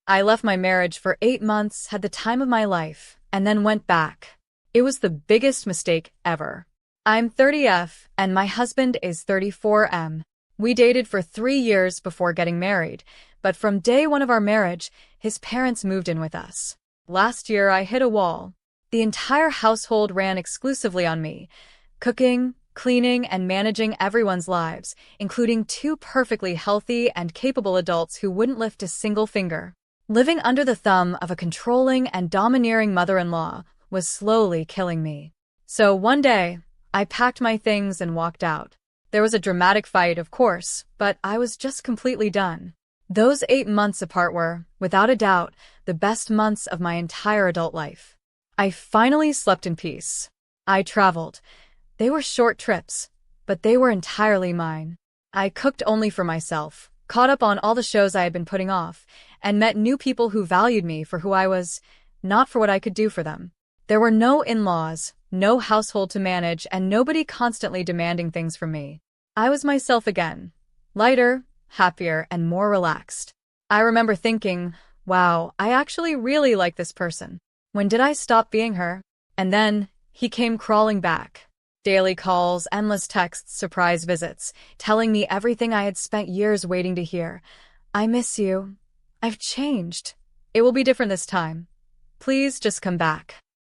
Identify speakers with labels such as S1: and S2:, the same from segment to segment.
S1: I left my marriage for 8 months, had the time of my life, and then went back. It was the biggest mistake ever. I'm 30F, and my husband is 34M. We dated for 3 years before getting married, but from day one of our marriage, his parents moved in with us. Last year, I hit a wall. The entire household ran exclusively on me, cooking, cleaning, and managing everyone's lives, including two perfectly healthy and capable adults who wouldn't lift a single finger. Living under the thumb of a controlling and domineering mother-in-law was slowly killing me. So one day, I packed my things and walked out. There was a dramatic fight, of course, but I was just completely done. Those 8 months apart were, without a doubt, the best months of my entire adult life. I finally slept in peace. I traveled. They were short trips, but they were entirely mine. I cooked only for myself, caught up on all the shows I had been putting off, and met new people who valued me for who I was, not for what I could do for them. There were no in-laws, no household to manage, and nobody constantly demanding things from me. I was myself again, lighter, happier, and more relaxed. I remember thinking, wow, I actually really like this person. When did I stop being her? And then, he came crawling back. Daily calls, endless texts, surprise visits, telling me everything I had spent years waiting to hear. I miss you. I've changed. It will be different this time. Please just come back.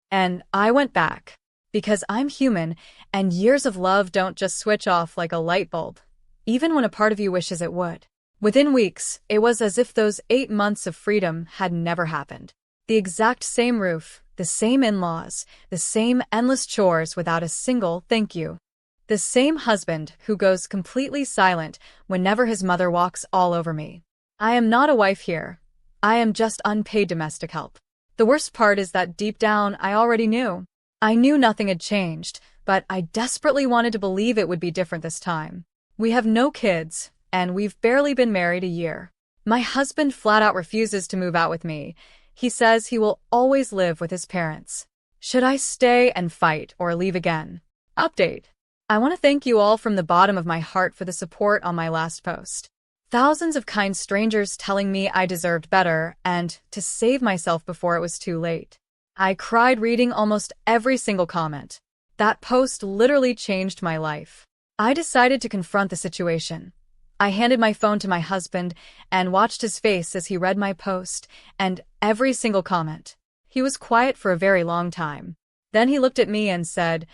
S1: And I went back. Because I'm human, and years of love don't just switch off like a light bulb, even when a part of you wishes it would. Within weeks, it was as if those 8 months of freedom had never happened. The exact same roof, the same in-laws, the same endless chores without a single thank you. The same husband who goes completely silent whenever his mother walks all over me. I am not a wife here. I am just unpaid domestic help. The worst part is that deep down, I already knew. I knew nothing had changed, but I desperately wanted to believe it would be different this time. We have no kids, and we've barely been married a year. My husband flat out refuses to move out with me. He says he will always live with his parents. Should I stay and fight or leave again? Update. I want to thank you all from the bottom of my heart for the support on my last post. Thousands of kind strangers telling me I deserved better and to save myself before it was too late. I cried reading almost every single comment. That post literally changed my life. I decided to confront the situation. I handed my phone to my husband and watched his face as he read my post and every single comment. He was quiet for a very long time. Then he looked at me and said,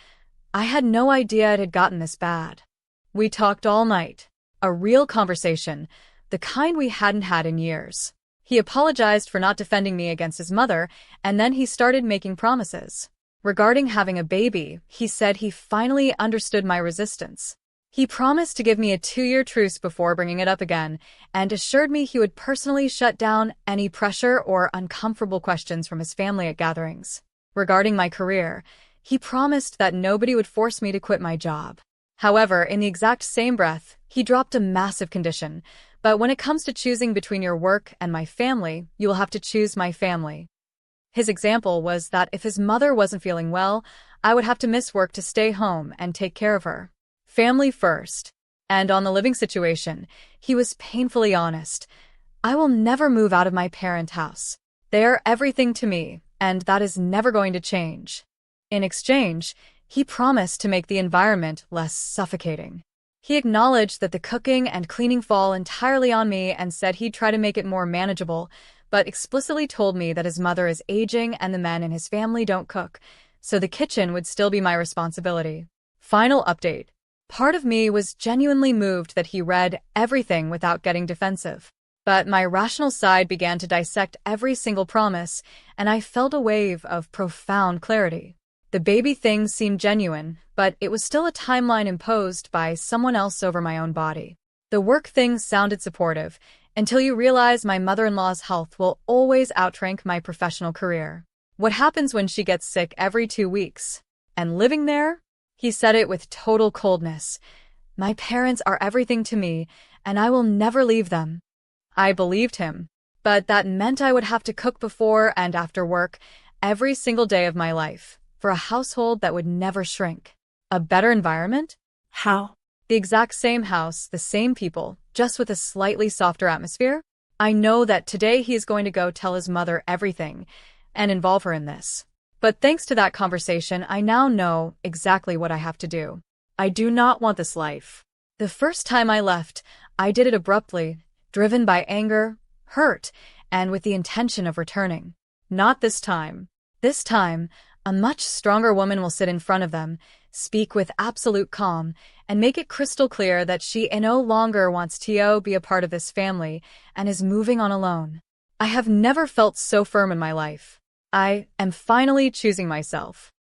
S1: I had no idea it had gotten this bad. We talked all night. A real conversation, the kind we hadn't had in years. He apologized for not defending me against his mother, and then he started making promises. Regarding having a baby, he said he finally understood my resistance. He promised to give me a 2-year truce before bringing it up again, and assured me he would personally shut down any pressure or uncomfortable questions from his family at gatherings. Regarding my career, he promised that nobody would force me to quit my job. However, in the exact same breath, he dropped a massive condition. But when it comes to choosing between your work and my family, you will have to choose my family. His example was that if his mother wasn't feeling well, I would have to miss work to stay home and take care of her. Family first. And on the living situation, he was painfully honest. I will never move out of my parent house. They are everything to me, and that is never going to change. In exchange, he promised to make the environment less suffocating. He acknowledged that the cooking and cleaning fall entirely on me and said he'd try to make it more manageable, but explicitly told me that his mother is aging and the men in his family don't cook, so the kitchen would still be my responsibility. Final update. Part of me was genuinely moved that he read everything without getting defensive. But my rational side began to dissect every single promise, and I felt a wave of profound clarity. The baby thing seemed genuine, but it was still a timeline imposed by someone else over my own body. The work thing sounded supportive, until you realize my mother-in-law's health will always outrank my professional career. What happens when she gets sick every 2 weeks? And living there? He said it with total coldness. My parents are everything to me, and I will never leave them. I believed him, but that meant I would have to cook before and after work every single day of my life. For a household that would never shrink. A better environment?
S2: How?
S1: The exact same house, the same people, just with a slightly softer atmosphere? I know that today he is going to go tell his mother everything and involve her in this. But thanks to that conversation, I now know exactly what I have to do. I do not want this life. The first time I left, I did it abruptly, driven by anger, hurt, and with the intention of returning. Not this time. This time, a much stronger woman will sit in front of them, speak with absolute calm, and make it crystal clear that she no longer wants Tio be a part of this family and is moving on alone. I have never felt so firm in my life. I am finally choosing myself.